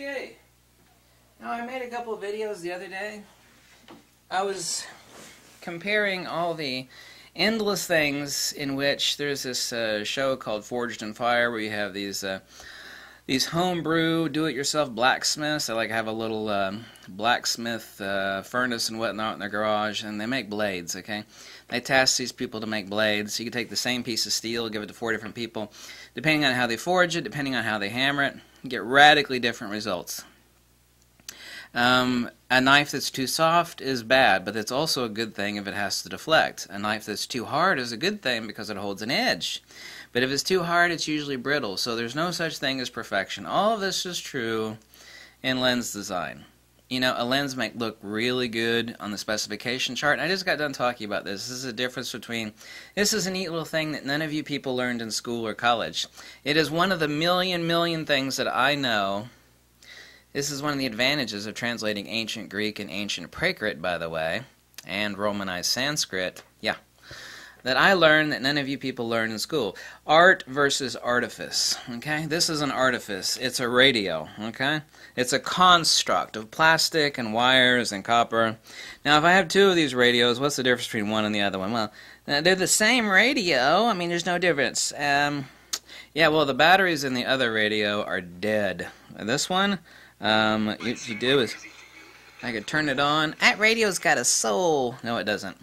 Okay, now I made a couple of videos the other day. I was comparing all the endless things in which there's this show called Forged in Fire, where you have these homebrew, do-it-yourself blacksmiths. They like have a little blacksmith furnace and whatnot in their garage, and they make blades. Okay, they task these people to make blades. You can take the same piece of steel, give it to 4 different people, depending on how they forge it, depending on how they hammer it. You get radically different results. A knife that's too soft is bad, but it's also a good thing if it has to deflect. A knife that's too hard is a good thing because it holds an edge. But if it's too hard, it's usually brittle. So there's no such thing as perfection. All of this is true in lens design. You know, a lens might look really good on the specification chart. And I just got done talking about this. This is a difference between... This is a neat little thing that none of you people learned in school or college. It is one of the million things that I know. This is one of the advantages of translating ancient Greek and ancient Prakrit, by the way, and Romanized Sanskrit. Yeah. That I learned that none of you people learn in school. Art versus artifice. Okay? This is an artifice. It's a radio. Okay? It's a construct of plastic and wires and copper. Now, if I have 2 of these radios, what's the difference between one and the other one? Well, they're the same radio. I mean, there's no difference. Yeah, well, the batteries in the other radio are dead. This one, what you do is, I could turn it on. That radio's got a soul. No, it doesn't.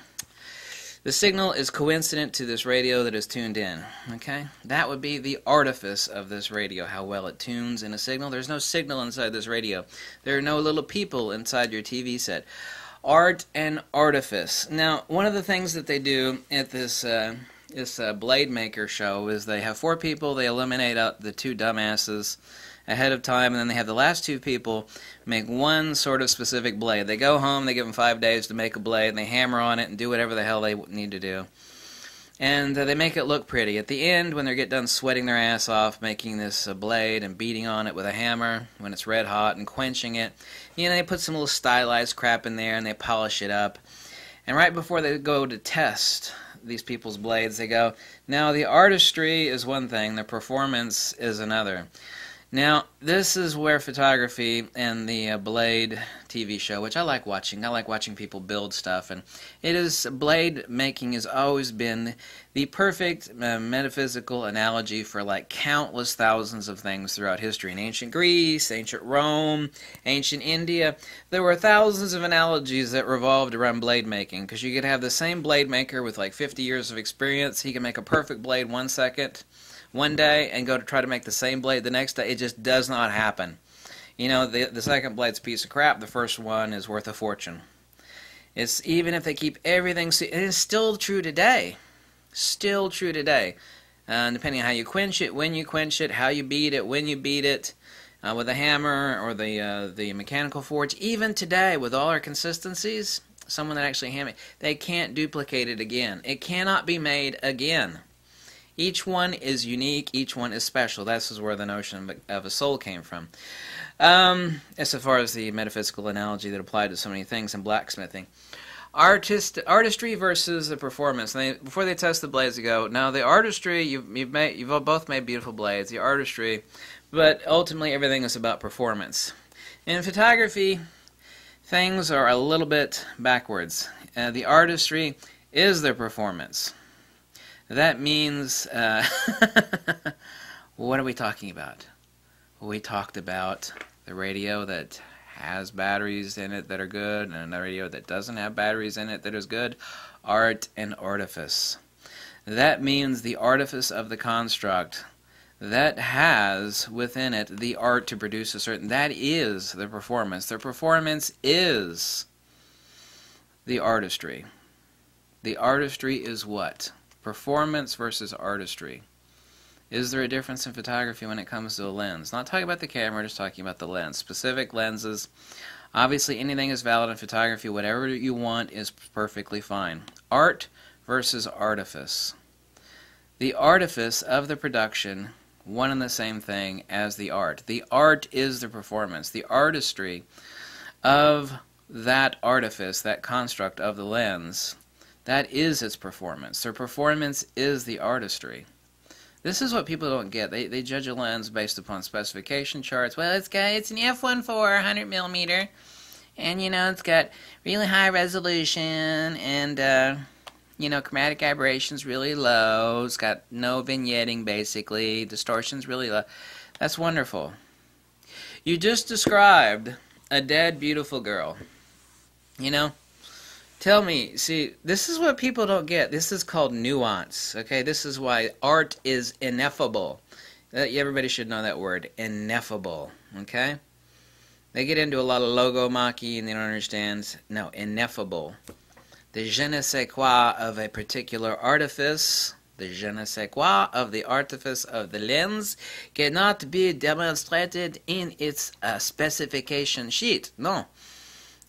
The signal is coincident to this radio that is tuned in. Okay? That would be the artifice of this radio, how well it tunes in a signal. There's no signal inside this radio. There are no little people inside your TV set. Art and artifice. Now, one of the things that they do at this blade maker show is they have 4 people. They eliminate out the 2 dumbasses ahead of time, and then they have the last 2 people make one sort of specific blade. They go home, they give them 5 days to make a blade, and they hammer on it and do whatever the hell they need to do. And they make it look pretty. At the end, when they get done sweating their ass off making this blade and beating on it with a hammer when it's red hot and quenching it, you know, they put some little stylized crap in there and they polish it up. And right before they go to test these people's blades, they go, now the artistry is one thing, the performance is another. Now, this is where photography and the Blade TV show, which I like watching people build stuff, and blade making has always been the perfect metaphysical analogy for like countless thousands of things throughout history. In ancient Greece, ancient Rome, ancient India, there were thousands of analogies that revolved around blade making, because you could have the same blade maker with like 50 years of experience. He can make a perfect blade one day and go to try to make the same blade the next day. It just does not happen. You know, the second blade's a piece of crap. The first one is worth a fortune. It's even if they keep everything, it is still true today. Still true today. Depending on how you quench it, when you quench it, how you beat it, when you beat it, with a hammer or the mechanical forge. Even today, with all our consistencies, someone that actually hammered, they can't duplicate it again. It cannot be made again. Each one is unique, each one is special. This is where the notion of a soul came from. As far as the metaphysical analogy that applied to so many things in blacksmithing. Artistry versus the performance. Before they test the blades, they go, now the artistry, you've both made beautiful blades, the artistry, but ultimately everything is about performance. In photography, things are a little bit backwards. The artistry is their performance. That means, what are we talking about? We talked about the radio that has batteries in it that are good, and a radio that doesn't have batteries in it that is good. Art and artifice. That means the artifice of the construct that has within it the art to produce a certain... That is the performance. The performance is the artistry. The artistry is what? Performance versus artistry. Is there a difference in photography when it comes to a lens? Not talking about the camera, just talking about the lens. Specific lenses. Obviously, anything is valid in photography. Whatever you want is perfectly fine. Art versus artifice. The artifice of the production, one and the same thing as the art. The art is the performance. The artistry of that artifice, that construct of the lens, that is its performance. Their performance is the artistry. This is what people don't get. They judge a lens based upon specification charts. Well, it's an f1.4 100 millimeter, and it's got really high resolution, and chromatic aberration's really low. It's got no vignetting, basically. Distortion's really low. That's wonderful. You just described a dead, beautiful girl. Tell me, see, this is what people don't get. This is called nuance, okay? This is why art is ineffable. Everybody should know that word, ineffable, okay? They get into a lot of logomachy and they don't understand. No, ineffable. The je ne sais quoi of a particular artifice, the je ne sais quoi of the artifice of the lens cannot be demonstrated in its specification sheet. No.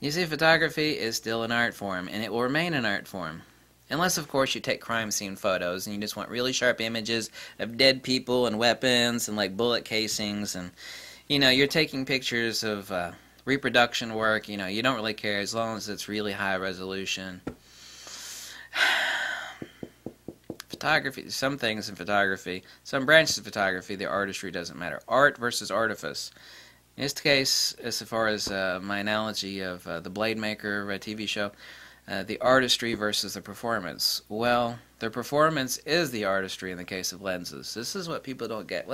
You see, photography is still an art form, and it will remain an art form. Unless, of course, you take crime scene photos, and you just want really sharp images of dead people and weapons and, like, bullet casings, and, you're taking pictures of reproduction work, you don't really care as long as it's really high resolution. Photography, some things in photography, some branches of photography, the artistry doesn't matter. Art versus artifice. In this case, as far as my analogy of the Blade Maker TV show, the artistry versus the performance. Well, the performance is the artistry in the case of lenses. This is what people don't get.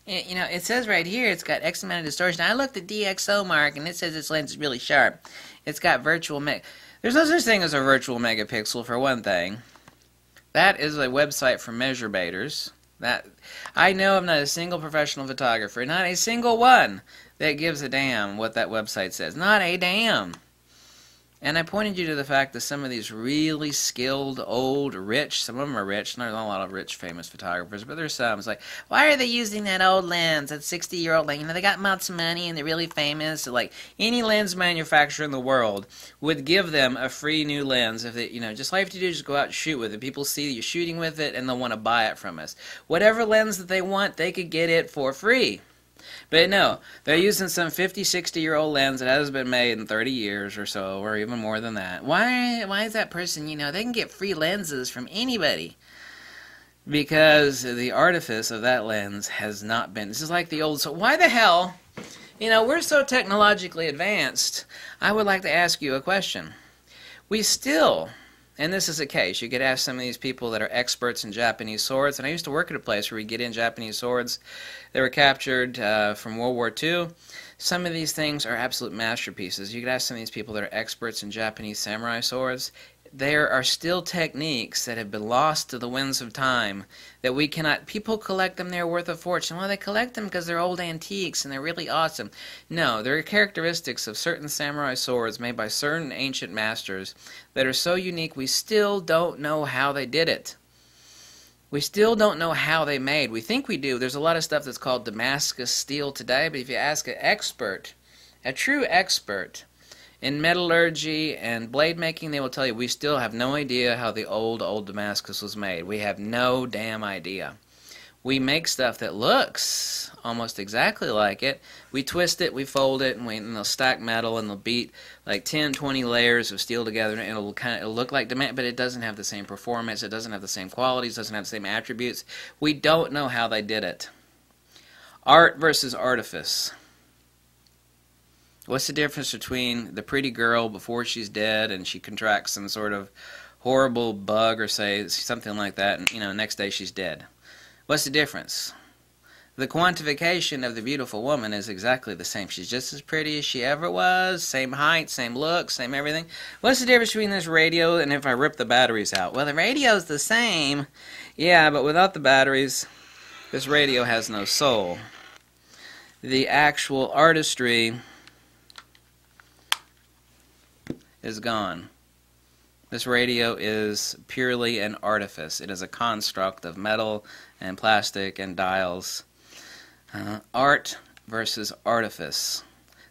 It says right here it's got X amount of distortion. I looked at DxO mark, and it says this lens is really sharp. It's got virtual There's no such thing as a virtual megapixel, for one thing. That is a website for measure baiters. I know of not a single professional photographer, not a single one, that gives a damn what that website says. Not a damn. And I pointed you to the fact that some of these really skilled, old, rich, some of them are rich, not a lot of rich, famous photographers, but there's some. It's like, why are they using that old lens, that 60-year-old lens? They got lots of money and they're really famous. So, like, any lens manufacturer in the world would give them a free new lens if they, just all you have to do is just go out and shoot with it. People see that you're shooting with it and they'll want to buy it from us. Whatever lens that they want, they could get it for free. But no, they're using some 50, 60-year-old lens that hasn't been made in 30 years or so, or even more than that. Why is that person, they can get free lenses from anybody? Because the artifice of that lens has not been. This is like the old, so why the hell, we're so technologically advanced. I would like to ask you a question. We still, and this is a case, you could ask some of these people that are experts in Japanese swords, and I used to work at a place where we get in Japanese swords that were captured from World War II. Some of these things are absolute masterpieces. You could ask some of these people that are experts in Japanese samurai swords. There are still techniques that have been lost to the winds of time that we cannot. People collect them, they're worth a fortune. Well, they collect them because they're old antiques and they're really awesome. No, there are characteristics of certain samurai swords made by certain ancient masters that are so unique we still don't know how they did it. We still don't know how they made. We think we do. There's a lot of stuff that's called Damascus steel today, but if you ask an expert, a true expert in metallurgy and blade making, they will tell you we still have no idea how the old Damascus was made. We have no damn idea. We make stuff that looks almost exactly like it. We twist it, we fold it, and they'll stack metal, and they'll beat like 10, 20 layers of steel together, and it'll look like Damascus, but it doesn't have the same performance, it doesn't have the same qualities, doesn't have the same attributes. We don't know how they did it. Art versus artifice. What's the difference between the pretty girl before she's dead and she contracts some sort of horrible bug or say something like that, and next day she's dead? What's the difference? The quantification of the beautiful woman is exactly the same. She's just as pretty as she ever was, same height, same look, same everything. What's the difference between this radio and if I rip the batteries out? Well, the radio's the same. Yeah, but without the batteries, this radio has no soul. The actual artistry is gone. This radio is purely an artifice. It is a construct of metal and plastic and dials. Art versus artifice.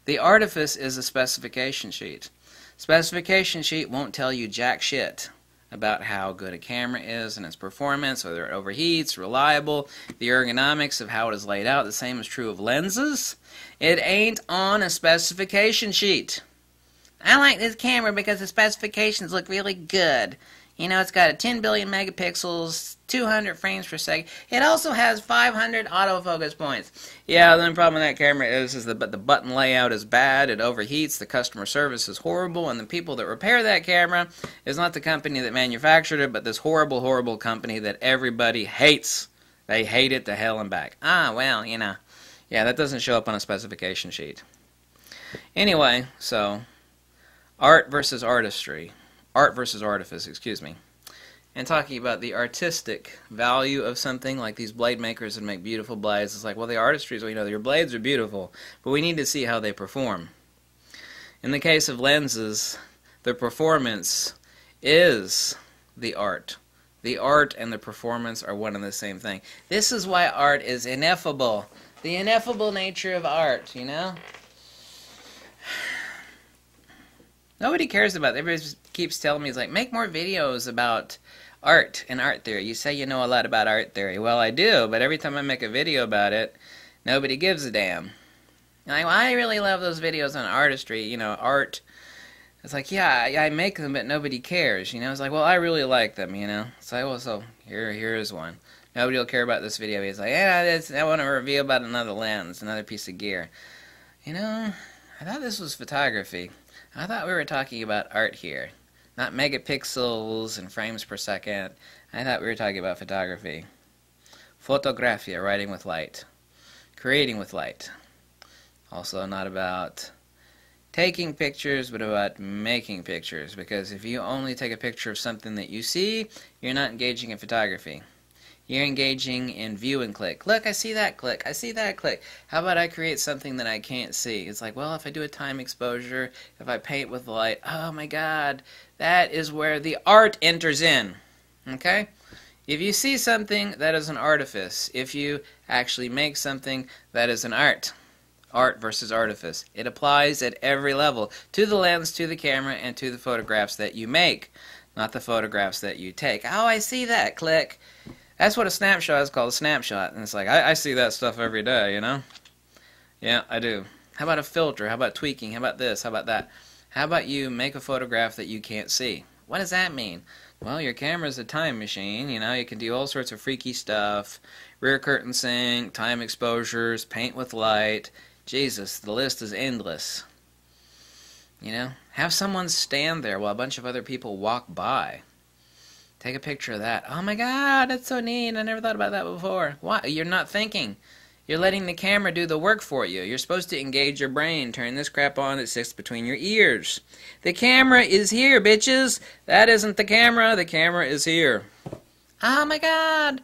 The artifice is a specification sheet. Specification sheet won't tell you jack shit about how good a camera is and its performance, whether it overheats, reliable, the ergonomics of how it is laid out. The same is true of lenses. It ain't on a specification sheet. I like this camera because the specifications look really good. It's got a 10 billion megapixels, 200 frames per second. It also has 500 autofocus points. Yeah, the only problem with that camera is that the button layout is bad, it overheats, the customer service is horrible, and the people that repair that camera is not the company that manufactured it, but this horrible, horrible company that everybody hates. They hate it to hell and back. Ah, well, you know. Yeah, that doesn't show up on a specification sheet. Anyway, so, art versus artistry. Art versus artifice, excuse me. And talking about the artistic value of something, like these blade makers that make beautiful blades. It's like, well, the artistry is, well, you know, your blades are beautiful, but we need to see how they perform. In the case of lenses, the performance is the art. The art and the performance are one and the same thing. This is why art is ineffable. The ineffable nature of art, you know? Nobody cares about it. Everybody keeps telling me, it's like, make more videos about art and art theory. You say you know a lot about art theory. Well, I do, but every time I make a video about it, nobody gives a damn. And like, well, I really love those videos on artistry, you know, art. It's like, yeah, I make them, but nobody cares, you know? It's like, well, I really like them, you know? It's like, well, so here's one. Nobody will care about this video. He's like, yeah, I want to review about another lens, another piece of gear. You know, I thought this was photography. I thought we were talking about art here. Not megapixels and frames per second. I thought we were talking about photography. Fotografia, writing with light. Creating with light. Also not about taking pictures, but about making pictures. Because if you only take a picture of something that you see, you're not engaging in photography. You're engaging in view and click. Look, I see that click. I see that click. How about I create something that I can't see? It's like, well, if I do a time exposure, if I paint with light, oh my God, that is where the art enters in. Okay? If you see something, that is an artifice. If you actually make something, that is an art. Art versus artifice. It applies at every level. To the lens, to the camera, and to the photographs that you make. Not the photographs that you take. Oh, I see that. Click. That's what a snapshot is called, a snapshot. And it's like, I see that stuff every day, you know? Yeah, I do. How about a filter? How about tweaking? How about this? How about that? How about you make a photograph that you can't see? What does that mean? Well, your camera's a time machine, you know? You can do all sorts of freaky stuff. Rear curtain sync, time exposures, paint with light. Jesus, the list is endless. You know? Have someone stand there while a bunch of other people walk by. Take a picture of that. Oh my God, that's so neat. I never thought about that before. Why? You're not thinking. You're letting the camera do the work for you. You're supposed to engage your brain. Turn this crap on that sits between your ears. The camera is here, bitches. That isn't the camera. The camera is here. Oh my God.